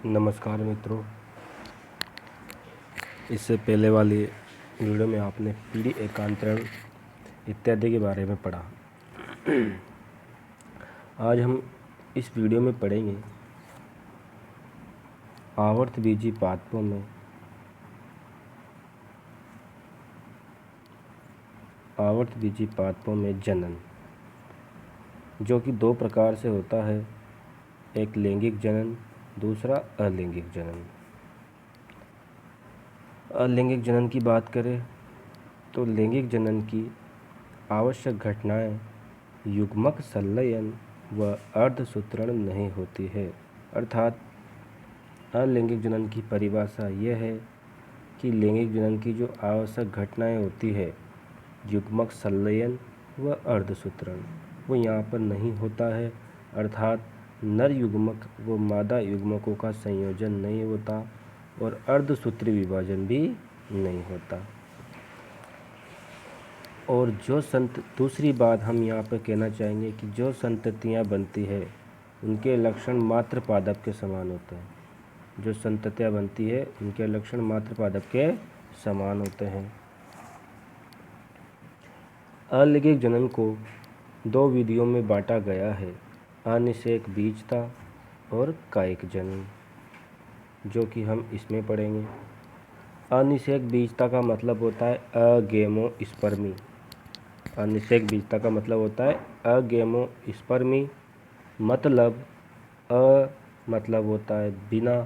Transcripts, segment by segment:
नमस्कार मित्रों, इससे पहले वाली वीडियो में आपने पीढ़ी एकांतरण इत्यादि के बारे में पढ़ा। आज हम इस वीडियो में पढ़ेंगे आवर्तबीजी पादपों में जनन, जो कि दो प्रकार से होता है, एक लैंगिक जनन, दूसरा अलैंगिक जनन। अलैंगिक जनन की बात करें तो लैंगिक जनन की आवश्यक घटनाएं युग्मक संलयन व अर्धसूत्रण नहीं होती है। अर्थात अलैंगिक जनन की परिभाषा यह है कि लैंगिक जनन की जो आवश्यक घटनाएं होती है, युग्मक संलयन व अर्धसूत्रण, वो यहाँ पर नहीं होता है। अर्थात नर युग्मक व मादा युग्मकों का संयोजन नहीं होता और अर्धसूत्री विभाजन भी नहीं होता। और दूसरी बात हम यहाँ पर कहना चाहेंगे कि जो संततियाँ बनती है उनके लक्षण मात्र पादप के समान होते हैं। जो संततियाँ बनती है उनके लक्षण मात्र पादप के समान होते हैं। अलैंगिक जनन को दो विधियों में बांटा गया है, अनिषेक बीजता और कायिक जनन, जो कि हम इसमें पढ़ेंगे। अनिषेक बीजता का मतलब होता है अगेमोस्पर्मी। अनिषेक बीजता का मतलब होता है अगेमोस्पर्मी। मतलब मतलब होता है बिना,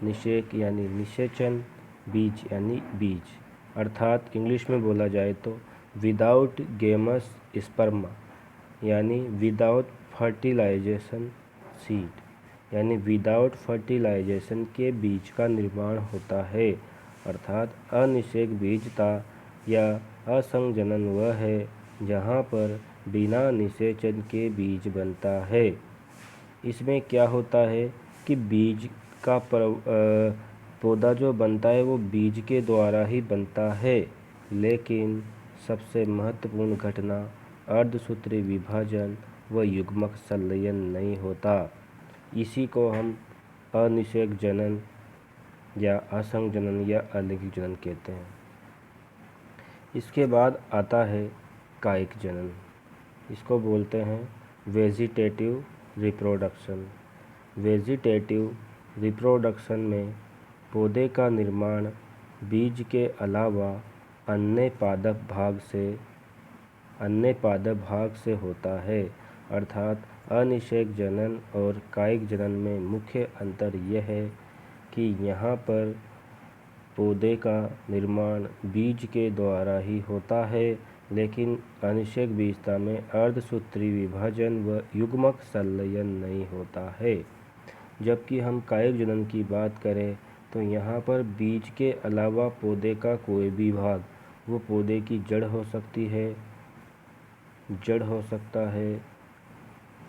निषेक यानी निषेचन, बीज यानी बीज। अर्थात इंग्लिश में बोला जाए तो विदाउट गेमस स्पर्मा यानी विदाउट फर्टिलाइजेशन सीड, यानी विदाउट फर्टिलाइजेशन के बीज का निर्माण होता है। अर्थात अनिषेक बीजता या असंजनन वह है जहाँ पर बिना निषेचन के बीज बनता है। इसमें क्या होता है कि बीज का पौधा जो बनता है वो बीज के द्वारा ही बनता है, लेकिन सबसे महत्वपूर्ण घटना अर्धसूत्री विभाजन व युग्मक संलयन नहीं होता। इसी को हम अनिषेक जनन या असंजनन या अलैंगिक जनन कहते हैं। इसके बाद आता है कायिक जनन। इसको बोलते हैं वेजिटेटिव रिप्रोडक्शन। वेजिटेटिव रिप्रोडक्शन में पौधे का निर्माण बीज के अलावा अन्य पादप भाग से होता है। अर्थात अनिषेक जनन और कायिक जनन में मुख्य अंतर यह है कि यहाँ पर पौधे का निर्माण बीज के द्वारा ही होता है, लेकिन अनिषेक बीजता में अर्धसूत्री विभाजन व युग्मक संलयन नहीं होता है। जबकि हम कायिक जनन की बात करें तो यहाँ पर बीज के अलावा पौधे का कोई भी भाग, वो पौधे की जड़ हो सकती है,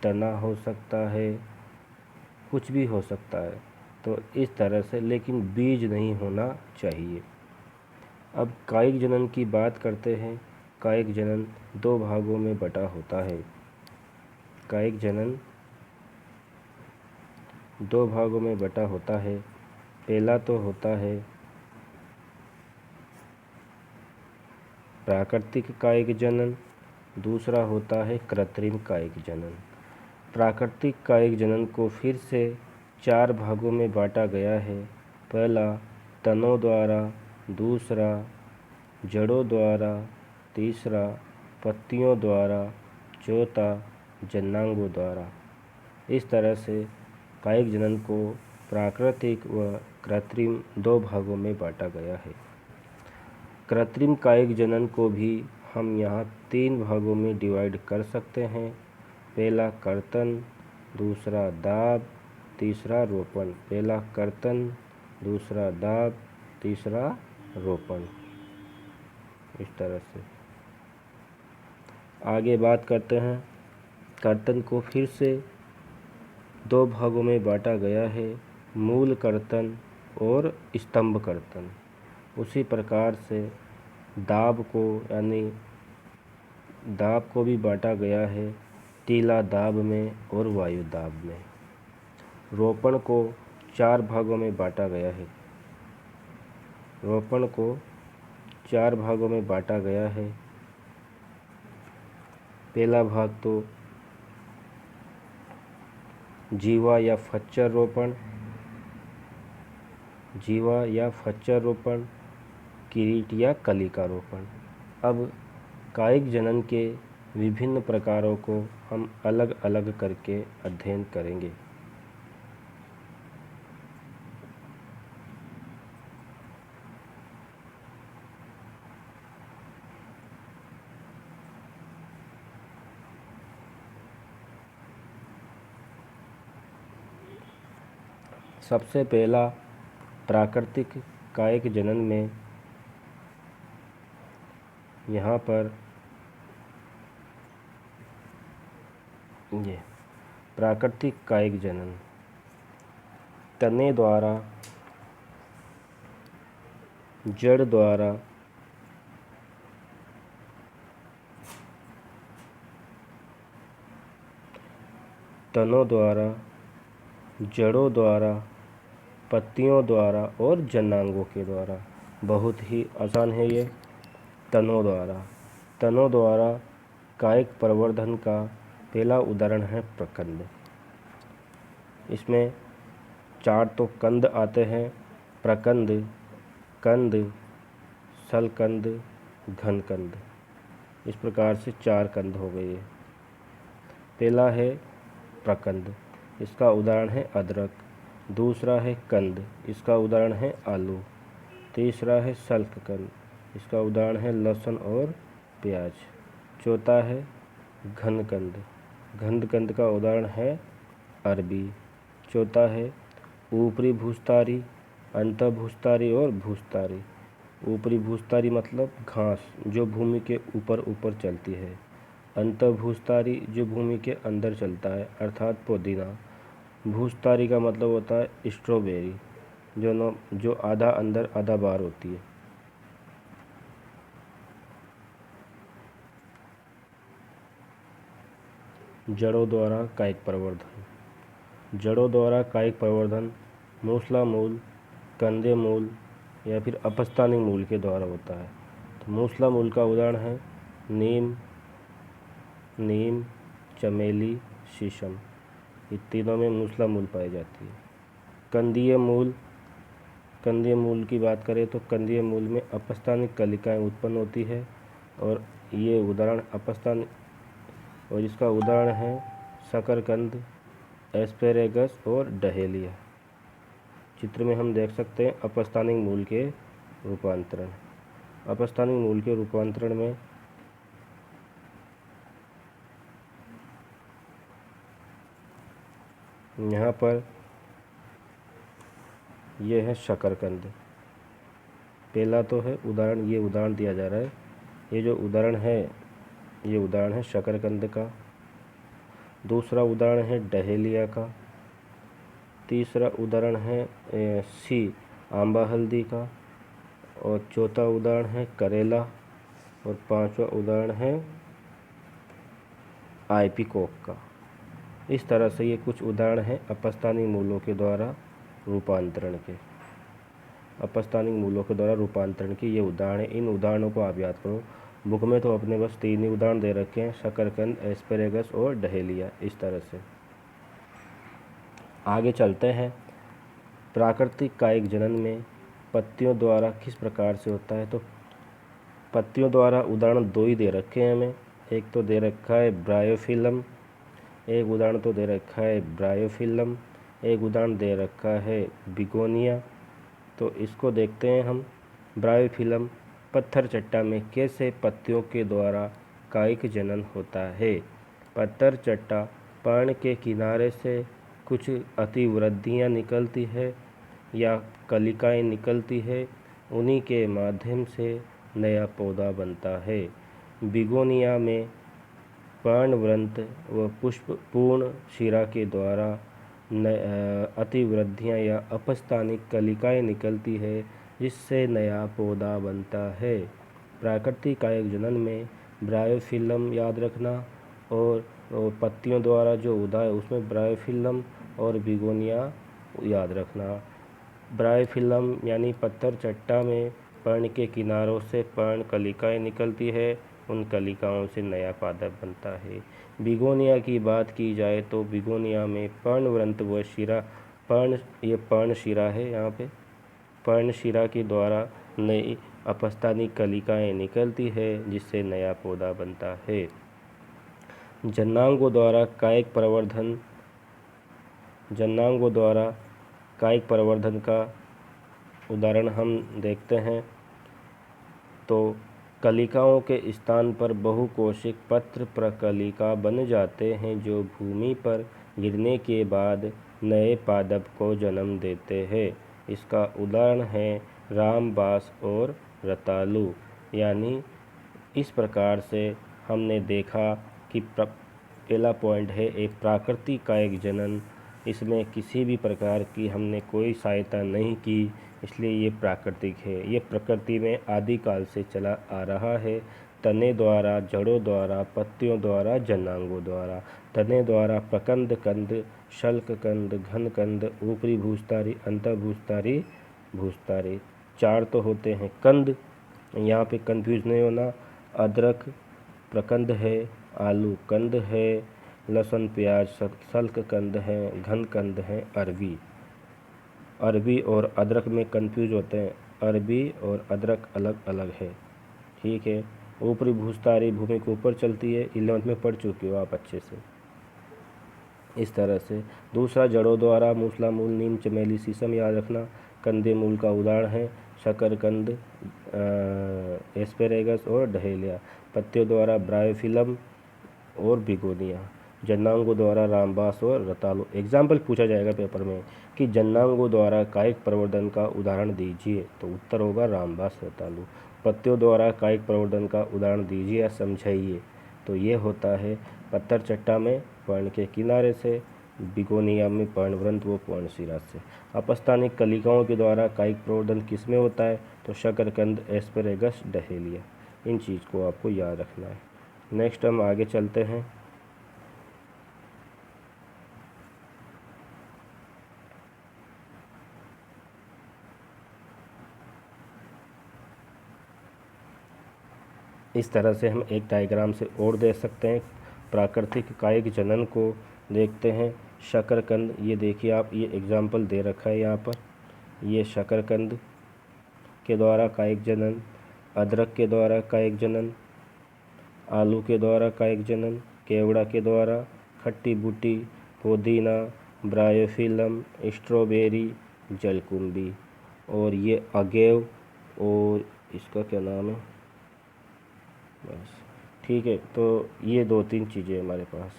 तना हो सकता है, कुछ भी हो सकता है, तो इस तरह से, लेकिन बीज नहीं होना चाहिए। अब कायिक जनन की बात करते हैं। कायिक जनन दो भागों में बटा होता है। कायिक जनन दो भागों में बटा होता है। पहला तो होता है प्राकृतिक कायिक जनन, दूसरा होता है कृत्रिम कायिक जनन। प्राकृतिक कायिक जनन को फिर से चार भागों में बांटा गया है। पहला तनों द्वारा, दूसरा जड़ों द्वारा, तीसरा पत्तियों द्वारा, चौथा जनांगों द्वारा। इस तरह से कायिक जनन को प्राकृतिक व कृत्रिम दो भागों में बांटा गया है। कृत्रिम कायिक जनन को भी हम यहाँ तीन भागों में डिवाइड कर सकते हैं। पहला कर्तन, दूसरा दाब, तीसरा रोपण। पहला कर्तन, दूसरा दाब, तीसरा रोपण। इस तरह से आगे बात करते हैं। कर्तन को फिर से दो भागों में बांटा गया है, मूल कर्तन और स्तंभ कर्तन। उसी प्रकार से दाब को भी बांटा गया है टीला दाब में और वायु दाब में। रोपण को 4 भागों में बांटा गया है। रोपण को 4 भागों में बांटा गया है। पहला भाग तो जीवा या फच्चर रोपण, किरीट या कलिका रोपण। अब कायिक जनन के विभिन्न प्रकारों को हम अलग अलग करके अध्ययन करेंगे। सबसे पहला प्राकृतिक कायिक जनन में यहाँ पर ये प्राकृतिक कायिक जनन तने द्वारा, जड़ द्वारा, तनों द्वारा, जड़ों द्वारा, पत्तियों द्वारा और जनांगों के द्वारा। बहुत ही आसान है ये। तनों द्वारा कायिक प्रवर्धन का पहला उदाहरण है प्रकंद। इसमें 4 तो कंद आते हैं: प्रकंद, कंद, सलकंद, घनकंद। इस प्रकार से 4 कंद हो गए। पहला है प्रकंद, इसका उदाहरण है अदरक। दूसरा है कंद, इसका उदाहरण है आलू। तीसरा है सल्ककंद, इसका उदाहरण है लहसुन और प्याज। चौथा है घनकंद, घनकंद का उदाहरण है अरबी। चौथा है ऊपरी भूस्तारी, अंत भूस्तारी और भूस्तारी। ऊपरी भूस्तारी मतलब घास जो भूमि के ऊपर चलती है। अंत भूस्तारी जो भूमि के अंदर चलता है अर्थात पुदीना। भूस्तारी का मतलब होता है स्ट्रॉबेरी जो आधा अंदर आधा बाहर होती है। जड़ों द्वारा कायिक प्रवर्धन। जड़ों द्वारा कायिक प्रवर्धन मूसला मूल, कंदे मूल या फिर अपस्थानिक मूल के द्वारा होता है। तो मूसला मूल का उदाहरण है नीम, चमेली, शीशम। ये तीनों में मूसला मूल पाई जाती है। कंदीय मूल की बात करें तो कंदीय मूल में अपस्थानिक कलिकाएं उत्पन्न होती है और ये उदाहरण और इसका उदाहरण है शकरकंद, एस्पेरेगस और डहेलिया। चित्र में हम देख सकते हैं अपस्थानिक मूल के रूपांतरण। अपस्थानिक मूल के रूपांतरण में यहाँ पर यह है शकरकंद। पहला तो है उदाहरण, ये उदाहरण दिया जा रहा है। ये जो उदाहरण है ये उदाहरण है शकरकंद का। दूसरा उदाहरण है डहेलिया का। तीसरा उदाहरण है आंबा हल्दी का। और चौथा उदाहरण है करेला। और पांचवा उदाहरण है आइपिकोक का। इस तरह से ये कुछ उदाहरण हैं अपस्थानिक मूलों के द्वारा रूपांतरण के। अपस्थानिक मूलों के द्वारा रूपांतरण की ये उदाहरण है। इन उदाहरणों को आप याद करो। बुक में तो अपने बस 3 ही उदाहरण दे रखे हैं, शकरकंद, एस्पेरेगस और डहेलिया। इस तरह से आगे चलते हैं। प्राकृतिक कायिक जनन में पत्तियों द्वारा किस प्रकार से होता है, तो पत्तियों द्वारा उदाहरण 2 ही दे रखे हैं हमें। एक तो दे रखा है ब्रायोफिलम, एक उदाहरण तो दे रखा है ब्रायोफिलम, एक उदाहरण दे रखा है बिगोनिया। तो इसको देखते हैं हम। ब्रायोफिलम पत्थर चट्टा में कैसे पत्तियों के द्वारा कायिक जनन होता है। पत्थर चट्टा पर्ण के किनारे से कुछ अतिवृद्धियाँ निकलती है या कलिकाएं निकलती है, उन्हीं के माध्यम से नया पौधा बनता है। बिगोनिया में पर्णवृंत व पुष्प पूर्ण शिरा के द्वारा अतिवृद्धियाँ या अपस्थानिक कलिकाएं निकलती है, जिससे नया पौधा बनता है। प्राकृतिक कायिक जनन में ब्रायोफिलम याद रखना और पत्तियों द्वारा जो उदा है उसमें ब्रायोफिलम और बिगोनिया याद रखना। ब्रायोफिल्म यानी पत्थर चट्टा में पर्ण के किनारों से पर्ण कलिकाएं निकलती है, उन कलिकाओं से नया पादप बनता है। बिगोनिया की बात की जाए तो बिगोनिया में पर्णवृंत व शिरा, ये पर्णशिरा है, यहाँ पे पर्णशिरा के द्वारा नई अपस्थानिक कलिकाएं निकलती है, जिससे नया पौधा बनता है। जन्नांगों द्वारा कायिक प्रवर्धन का उदाहरण हम देखते हैं तो कलिकाओं के स्थान पर बहुकोशिक पत्र प्रकलिका बन जाते हैं, जो भूमि पर गिरने के बाद नए पादप को जन्म देते हैं। इसका उदाहरण है रामबास और रतालू। यानी इस प्रकार से हमने देखा कि पहला पॉइंट है एक प्राकृतिक कायिक जनन। इसमें किसी भी प्रकार की हमने कोई सहायता नहीं की, इसलिए ये प्राकृतिक है। ये प्रकृति में आदिकाल से चला आ रहा है। तने द्वारा, जड़ों द्वारा, पत्तियों द्वारा, जन्नांगों द्वारा। तने द्वारा प्रकंद कंद, शल्क कंद, घन कंद, ऊपरी भूस्तारी, अंतर्भूस्तारी, भूस्तारी, 4 तो होते हैं। कंद, यहाँ पे कंफ्यूज नहीं होना, अदरक प्रकंद है, आलू कंद है, लहसुन प्याज शल्क कंद है, घन कंद है, अरबी और अदरक में कंफ्यूज होते हैं, अरबी और अदरक अलग अलग है, ठीक है। ऊपरी भूस्तारी भूमि के ऊपर चलती है, 11th में पढ़ चुके हो आप अच्छे से। इस तरह से दूसरा जड़ों द्वारा मूसला मूल, नीम, चमेली, शीशम याद रखना। कंदे मूल का उदाहरण है शकरकंद, एस्पेरेगस और डहेलिया। पत्तियों द्वारा ब्रायोफिल्म और बिगोनिया। जन्नांगों द्वारा रामबास और रतालू। एग्जाम्पल पूछा जाएगा पेपर में कि जन्नांगों द्वारा कायिक प्रवर्धन का उदाहरण दीजिए, तो उत्तर होगा रामबास, रतालू। पत्तियों द्वारा कायिक प्रवर्धन का उदाहरण दीजिए या समझाइए, तो ये होता है पत्थर चट्टा में पर्ण के किनारे से, बिगोनिया में पर्णवृंत व पर्णशिरा से। अपस्थानिक कलिकाओं के द्वारा कायिक प्रवर्धन किस में होता है, तो शकरकंद, एस्पेरेगस, डहेलिया। इन चीज़ को आपको याद रखना है। नेक्स्ट हम आगे चलते हैं। इस तरह से हम एक डायग्राम से और देख सकते हैं। प्राकृतिक कायिक जनन को देखते हैं। शकरकंद, ये देखिए आप, ये एग्जाम्पल दे रखा है यहाँ पर। ये शकरकंद के द्वारा कायिक जनन, अदरक के द्वारा कायिक जनन, आलू के द्वारा कायिक जनन, केवड़ा के द्वारा, खट्टी बूटी, पुदीना, ब्रायोफिल्म, स्ट्रॉबेरी, जलकुंभी, और ये अगेव और इसका क्या नाम है, बस ठीक है। तो ये 2-3 चीज़ें हमारे पास,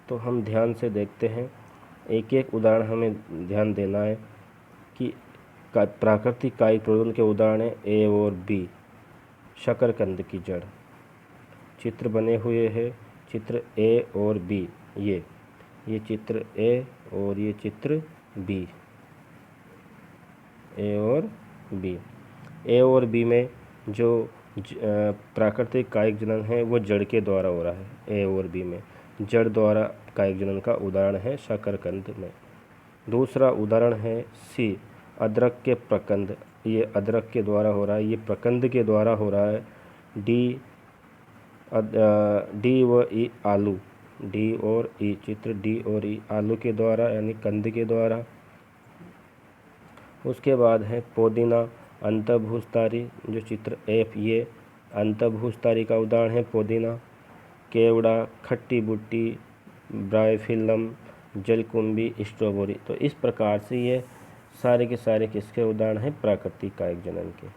तो हम ध्यान से देखते हैं। एक एक उदाहरण हमें ध्यान देना है कि प्राकृतिक कायिक प्रवर्धन के उदाहरण है ए और बी। शकरकंद की जड़, चित्र बने हुए हैं, चित्र ए और बी। ये चित्र ए और ये चित्र बी, ए और बी। ए और बी में जो प्राकृतिक कायिक जनन है वो जड़ के द्वारा हो रहा है। ए और बी में जड़ द्वारा कायिक जनन का उदाहरण है शकरकंद में। दूसरा उदाहरण है सी, अदरक के प्रकंद। ये अदरक के द्वारा हो रहा है, ये प्रकंद के द्वारा हो रहा है। डी व ई, आलू, डी और ई, चित्र डी और ई, आलू के द्वारा यानी कंद के द्वारा। उसके बाद है पुदीना, अंतर्भूस्तारी, जो चित्र एफ, ये अंतर्भूस्तारी का उदाहरण है पुदीना। केवड़ा, खट्टी बूटी, ब्रायोफिल्म, जलकुंभी, स्ट्रॉबेरी। तो इस प्रकार से ये सारे के सारे किसके उदाहरण हैं, प्राकृतिक कायिक जनन के।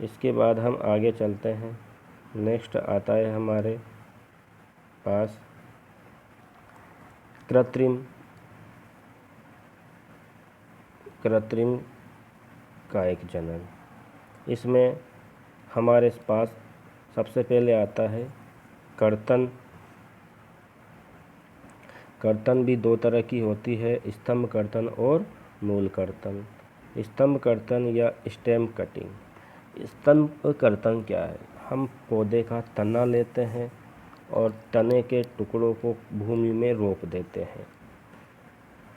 इसके बाद हम आगे चलते हैं। नेक्स्ट आता है हमारे पास कृत्रिम कायिक जनन। इसमें हमारे पास सबसे पहले आता है कर्तन। कर्तन भी 2 तरह की होती है, स्तंभ कर्तन और मूल कर्तन। स्तंभ कर्तन या स्टेम कटिंग। स्तंभ कर्तन क्या है, हम पौधे का तना लेते हैं और तने के टुकड़ों को भूमि में रोप देते हैं।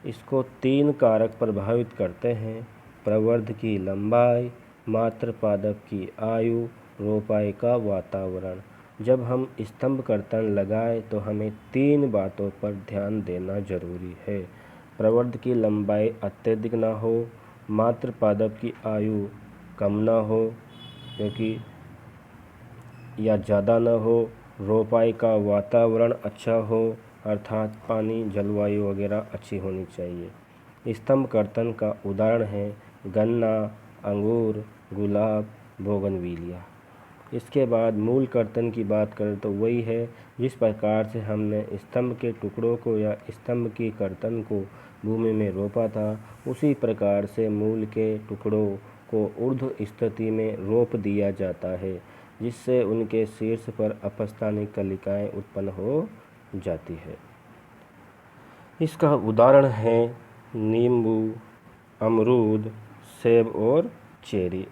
इसको 3 कारक प्रभावित करते हैं: प्रवर्ध की लंबाई, मात्र पादप की आयु, रोपाई का वातावरण। जब हम स्तंभ कर्तन लगाएं तो हमें 3 बातों पर ध्यान देना जरूरी है। प्रवर्ध की लंबाई अत्यधिक ना हो, मात्र पादप की आयु कम ना हो क्योंकि या ज़्यादा ना हो, रोपाई का वातावरण अच्छा हो अर्थात पानी, जलवायु वगैरह अच्छी होनी चाहिए। स्तंभ कर्तन का उदाहरण है गन्ना, अंगूर, गुलाब, बोगनविलिया। इसके बाद मूल कर्तन की बात करें तो वही है जिस प्रकार से हमने स्तंभ के टुकड़ों को या स्तंभ की कर्तन को भूमि में रोपा था, उसी प्रकार से मूल के टुकड़ों को ऊर्ध्व स्थिति में रोप दिया जाता है, जिससे उनके शीर्ष पर अपस्थानिक कलिकाएं उत्पन्न हो जाती है। इसका उदाहरण है नींबू, अमरूद, सेब और चेरी।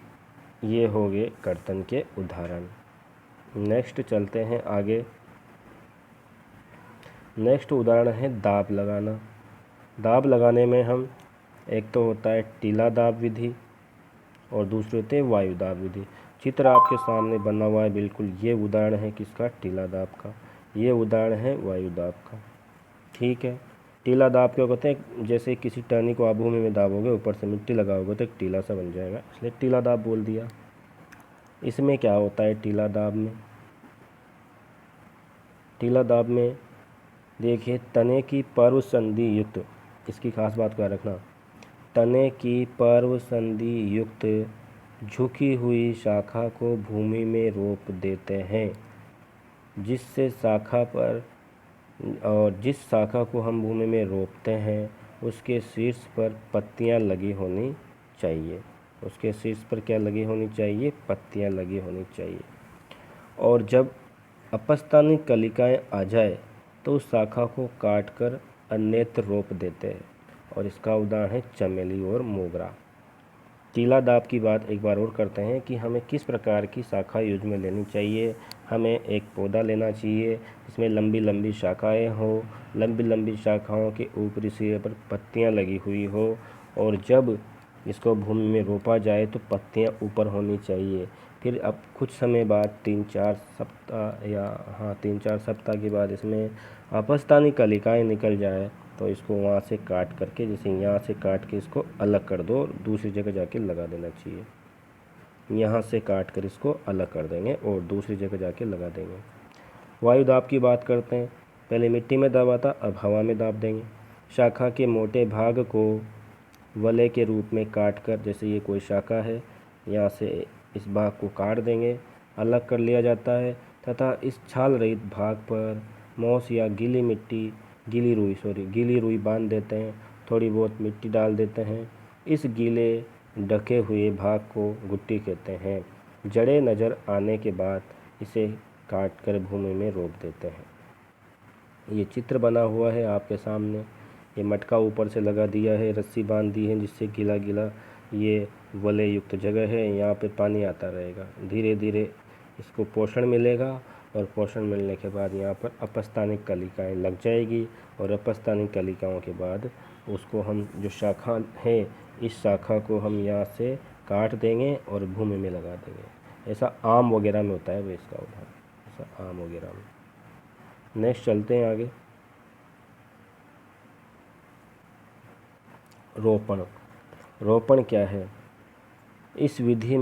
ये हो गए कर्तन के उदाहरण। नेक्स्ट चलते हैं आगे। नेक्स्ट उदाहरण है दाब लगाना। दाब लगाने में हम एक तो होता है टीला दाब विधि और दूसरे होते हैं वायु दाब विधि। चित्र आपके सामने बना हुआ है बिल्कुल, ये उदाहरण है किसका? टीला दाब का। ये उदाहरण है वायु दाब का। ठीक है, टीला दाब क्या कहते हैं? जैसे किसी टहनी को आप भूमि में दाबोगे, ऊपर से मिट्टी लगाओगे तो एक टीला सा बन जाएगा, इसलिए टीला दाब बोल दिया। इसमें क्या होता है टीला दाब में? टीला दाब में देखिए तने की पर्व संधि युक्त, इसकी खास बात को याद रखना, तने की पर्व संधि युक्त झुकी हुई शाखा को भूमि में रोप देते हैं, जिससे शाखा पर और जिस शाखा को हम भूमि में रोपते हैं उसके शीर्ष पर पत्तियां लगी होनी चाहिए। उसके शीर्ष पर क्या लगी होनी चाहिए? पत्तियां लगी होनी चाहिए। और जब अपस्थानिक कलिकाएं आ जाए तो उस शाखा को काटकर अन्यत्र रोप देते हैं, और इसका उदाहरण है चमेली और मोगरा। टीला दाब की बात एक बार और करते हैं कि हमें किस प्रकार की शाखा यूज में लेनी चाहिए। हमें एक पौधा लेना चाहिए जिसमें लंबी लंबी शाखाएं हो, लंबी लंबी शाखाओं के ऊपरी सिरे पर पत्तियां लगी हुई हो, और जब इसको भूमि में रोपा जाए तो पत्तियां ऊपर होनी चाहिए। फिर अब कुछ समय बाद 3-4 सप्ताह के बाद इसमें अपस्थानिक कलिकाएं निकल जाए तो इसको वहाँ से काट करके, जैसे यहाँ से काट के इसको अलग कर दो और दूसरी जगह जाके लगा देना चाहिए। यहाँ से काट कर इसको अलग कर देंगे और दूसरी जगह जाके लगा देंगे। वायु दाब की बात करते हैं। पहले मिट्टी में दाबा था, अब हवा में दाब देंगे। शाखा के मोटे भाग को वलय के रूप में काट कर, जैसे ये कोई शाखा है, यहाँ से इस भाग को काट देंगे, अलग कर लिया जाता है, तथा इस छाल रहित भाग पर मोस या गीली रुई बांध देते हैं। थोड़ी बहुत मिट्टी डाल देते हैं। इस गीले ढके हुए भाग को गुट्टी कहते हैं। जड़ें नज़र आने के बाद इसे काट कर भूमि में रोप देते हैं। ये चित्र बना हुआ है आपके सामने। ये मटका ऊपर से लगा दिया है, रस्सी बांध दी है जिससे गीला गीला ये वलय युक्त जगह है, यहाँ पे पानी आता रहेगा। धीरे धीरे इसको पोषण मिलेगा और पोषण मिलने के बाद यहाँ पर अपस्थानिक कलिकाएं लग जाएगी, और अपस्थानिक कलिकाओं के बाद उसको हम जो शाखा है, इस शाखा को हम यहाँ से काट देंगे और भूमि में लगा देंगे। ऐसा आम वगैरह में होता है वो इसका उदाहरण, ऐसा आम वगैरह में। नेक्स्ट चलते हैं आगे। रोपण। रोपण क्या है? इस विधि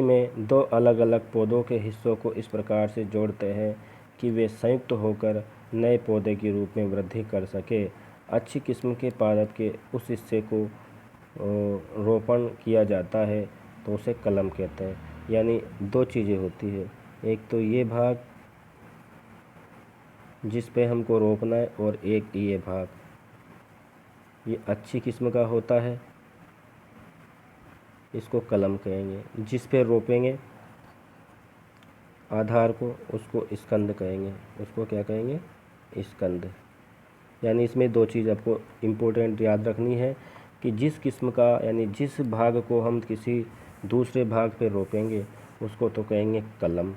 में दो अलग अलग पौधों के हिस्सों को इस प्रकार से जोड़ते हैं कि वे संयुक्त होकर नए पौधे के रूप में वृद्धि कर सके। अच्छी किस्म के पादप के उस हिस्से को रोपण किया जाता है तो उसे कलम कहते हैं। यानी दो चीज़ें होती है, एक तो ये भाग जिस पे हमको रोपना है, और एक ये भाग, ये अच्छी किस्म का होता है, इसको कलम कहेंगे। जिस पे रोपेंगे आधार को, उसको स्कंद कहेंगे। उसको क्या कहेंगे? स्कंद। यानी इसमें दो चीज़ आपको इम्पोर्टेंट याद रखनी है कि जिस किस्म का, यानी जिस भाग को हम किसी दूसरे भाग पे रोपेंगे उसको तो कहेंगे कलम।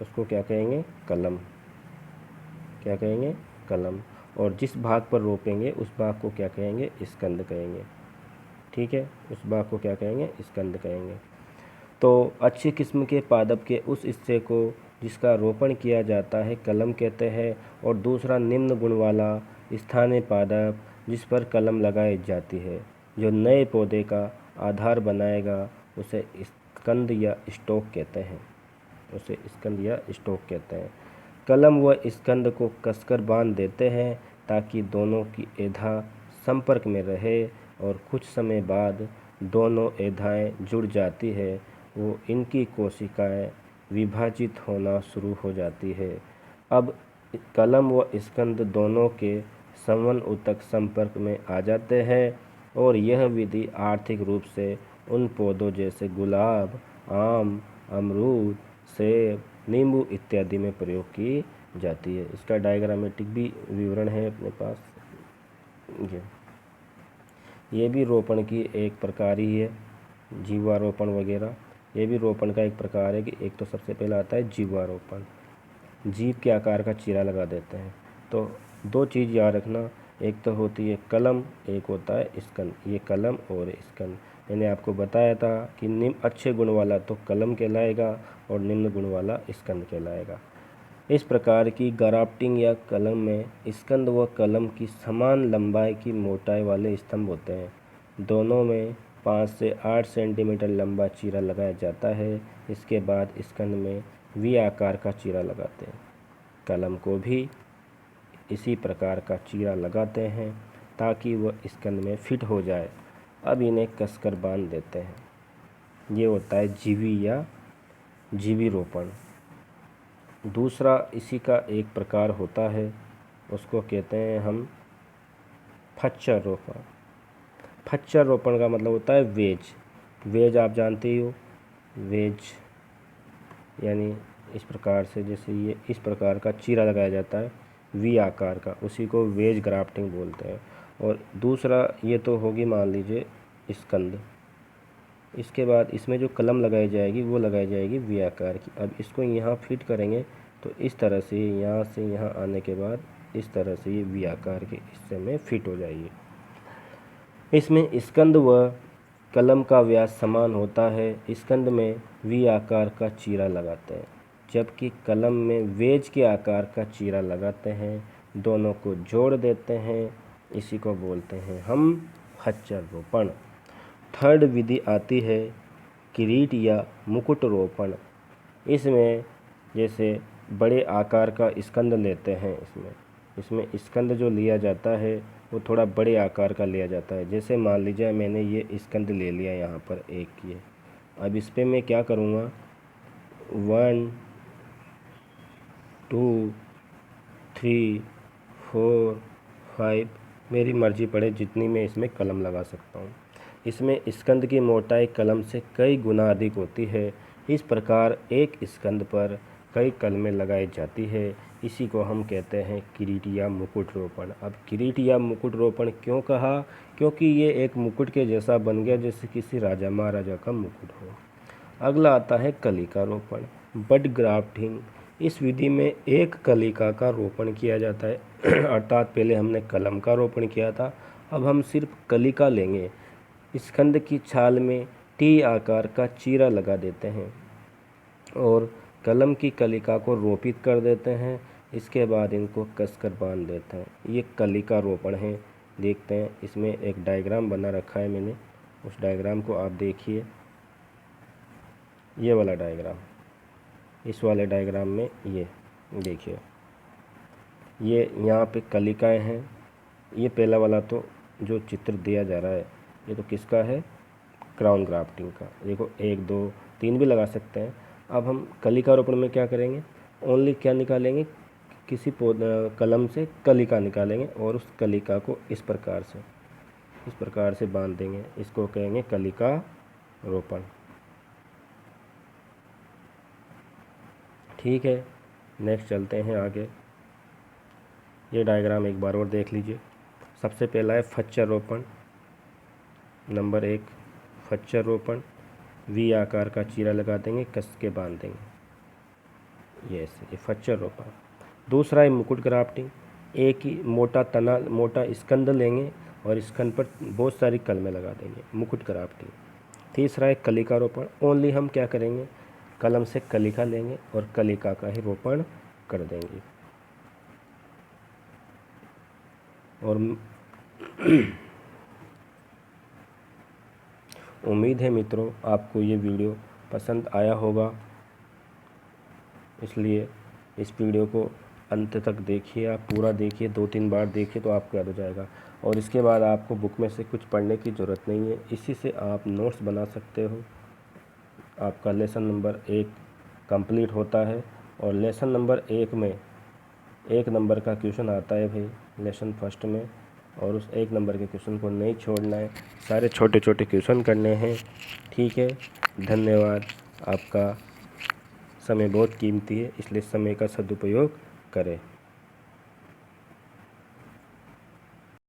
उसको क्या कहेंगे? कलम। क्या कहेंगे? कलम। और जिस भाग पर रोपेंगे उस भाग को क्या कहेंगे? स्कंद कहेंगे। ठीक है, उस भाग को क्या कहेंगे? स्कंद कहेंगे। तो अच्छी किस्म के पादप के उस हिस्से को जिसका रोपण किया जाता है कलम कहते हैं, और दूसरा निम्न गुण वाला स्थानीय पादप जिस पर कलम लगाई जाती है, जो नए पौधे का आधार बनाएगा, उसे स्कंद या स्टॉक कहते हैं। उसे स्कंद या स्टॉक कहते हैं। कलम व स्कंद को कसकर बांध देते हैं ताकि दोनों की एधा संपर्क में रहे, और कुछ समय बाद दोनों एधाएं जुड़ जाती है, वो इनकी कोशिकाएं विभाजित होना शुरू हो जाती है। अब कलम व स्कंद दोनों के संवहन ऊतक संपर्क में आ जाते हैं, और यह विधि आर्थिक रूप से उन पौधों जैसे गुलाब, आम, अमरूद, सेब, नींबू इत्यादि में प्रयोग की जाती है। इसका डायग्रामेटिक भी विवरण है अपने पास। ये भी रोपण की एक प्रकार ही है, जीवारोपण वगैरह। ये भी रोपण का एक प्रकार है कि एक तो सबसे पहला आता है जीवारोपण, जीव के आकार का चीरा लगा देते हैं। तो दो चीज़ याद रखना, एक तो होती है कलम, एक होता है स्कंद। ये कलम और स्कंद मैंने आपको बताया था कि निम्न अच्छे गुण वाला तो कलम कहलाएगा और निम्न गुण वाला स्कंद कहलाएगा। इस प्रकार की ग्राफ्टिंग या कलम में स्कंद व कलम की समान लंबाई की मोटाई वाले स्तंभ होते हैं। दोनों में 5 से 8 सेंटीमीटर लंबा चीरा लगाया जाता है। इसके बाद स्कंद में वी आकार का चीरा लगाते हैं। कलम को भी इसी प्रकार का चीरा लगाते हैं ताकि वह स्कंद में फिट हो जाए। अब इन्हें कसकर बांध देते हैं। ये होता है जीवी या जीवी रोपण। दूसरा इसी का एक प्रकार होता है, उसको कहते हैं हम फच्चर रोपण। फच्चर रोपण का मतलब होता है वेज। वेज आप जानते ही हो, वेज यानी इस प्रकार से, जैसे ये इस प्रकार का चीरा लगाया जाता है वी आकार का, उसी को वेज ग्राफ्टिंग बोलते हैं। और दूसरा ये तो होगी मान लीजिए स्कंद। इसके बाद इसमें जो कलम लगाई जाएगी वो लगाई जाएगी वी आकार की। अब इसको यहाँ फिट करेंगे तो इस तरह से यहाँ से यहाँ आने के बाद इस तरह से ये वी आकार के हिस्से में फिट हो जाएगी। इसमें स्कंद व कलम का व्यास समान होता है। स्कंद में वी आकार का चीरा लगाते हैं, जबकि कलम में वेज के आकार का चीरा लगाते हैं। दोनों को जोड़ देते हैं, इसी को बोलते हैं हम फच्चर रोपण। थर्ड विधि आती है किरीट या मुकुट रोपण। इसमें जैसे बड़े आकार का स्कंद लेते हैं, इसमें स्कंद जो लिया जाता है वो थोड़ा बड़े आकार का लिया जाता है। जैसे मान लीजिए मैंने ये स्कंद ले लिया यहाँ पर एक ये। अब इस पर मैं क्या करूँगा, 1 2 3 4 5 मेरी मर्जी पड़े जितनी मैं इसमें कलम लगा सकता हूँ। इसमें स्कंद की मोटाई कलम से कई गुना अधिक होती है। इस प्रकार एक स्कंद पर कई कलमें लगाई जाती है। इसी को हम कहते हैं किरीट या मुकुट रोपण। अब किरीट या मुकुट रोपण क्यों कहा? क्योंकि ये एक मुकुट के जैसा बन गया, जैसे किसी राजा महाराजा का मुकुट हो। अगला आता है कलिका रोपण, बड ग्राफ्टिंग। इस विधि में एक कलिका का रोपण किया जाता है अर्थात पहले हमने कलम का रोपण किया था, अब हम सिर्फ कलिका लेंगे। स्कंद की छाल में टी आकार का चीरा लगा देते हैं और कलम की कलिका को रोपित कर देते हैं। इसके बाद इनको कसकर बांध देते हैं। ये कलिका रोपण है। देखते हैं, इसमें एक डायग्राम बना रखा है मैंने, उस डायग्राम को आप देखिए। ये वाला डायग्राम, इस वाले डायग्राम में ये देखिए, ये यहाँ पे कलिकाएं हैं। ये पहला वाला तो जो चित्र दिया जा रहा है ये तो किसका है? क्राउन ग्राफ्टिंग का। देखो 1 2 3 भी लगा सकते हैं। अब हम कलिका रोपण में क्या करेंगे, ओनली क्या निकालेंगे, किसी कलम से कलिका निकालेंगे और उस कलिका को इस प्रकार से बांध देंगे। इसको कहेंगे कलिका रोपण। ठीक है, नेक्स्ट चलते हैं आगे। ये डायग्राम एक बार और देख लीजिए। सबसे पहला है फच्चर रोपण, नंबर 1 फच्चर रोपण। वी आकार का चीरा लगा देंगे, कस के बांध देंगे। ये फच्चर रोपण। दूसरा है मुकुट ग्राफ्टिंग। एक ही मोटा तना, मोटा स्कंद लेंगे और स्कंद पर बहुत सारी कलमें लगा देंगे, मुकुट ग्राफ्टिंग। तीसरा है कलिका रोपण। ओनली हम क्या करेंगे, कलम से कलिका लेंगे और कलिका का ही रोपण कर देंगे। और उम्मीद है मित्रों आपको ये वीडियो पसंद आया होगा, इसलिए इस वीडियो को अंत तक देखिए। आप पूरा देखिए, 2-3 बार देखिए तो आपको याद हो जाएगा। और इसके बाद आपको बुक में से कुछ पढ़ने की ज़रूरत नहीं है, इसी से आप नोट्स बना सकते हो। आपका लेसन नंबर 1 कंप्लीट होता है। और लेसन नंबर 1 में 1 नंबर का क्वेश्चन आता है भाई, लेसन फर्स्ट में। और उस 1 नंबर के क्वेश्चन को नहीं छोड़ना है, सारे छोटे छोटे क्वेश्चन करने हैं। ठीक है, धन्यवाद। आपका समय बहुत कीमती है, इसलिए समय का सदुपयोग करें।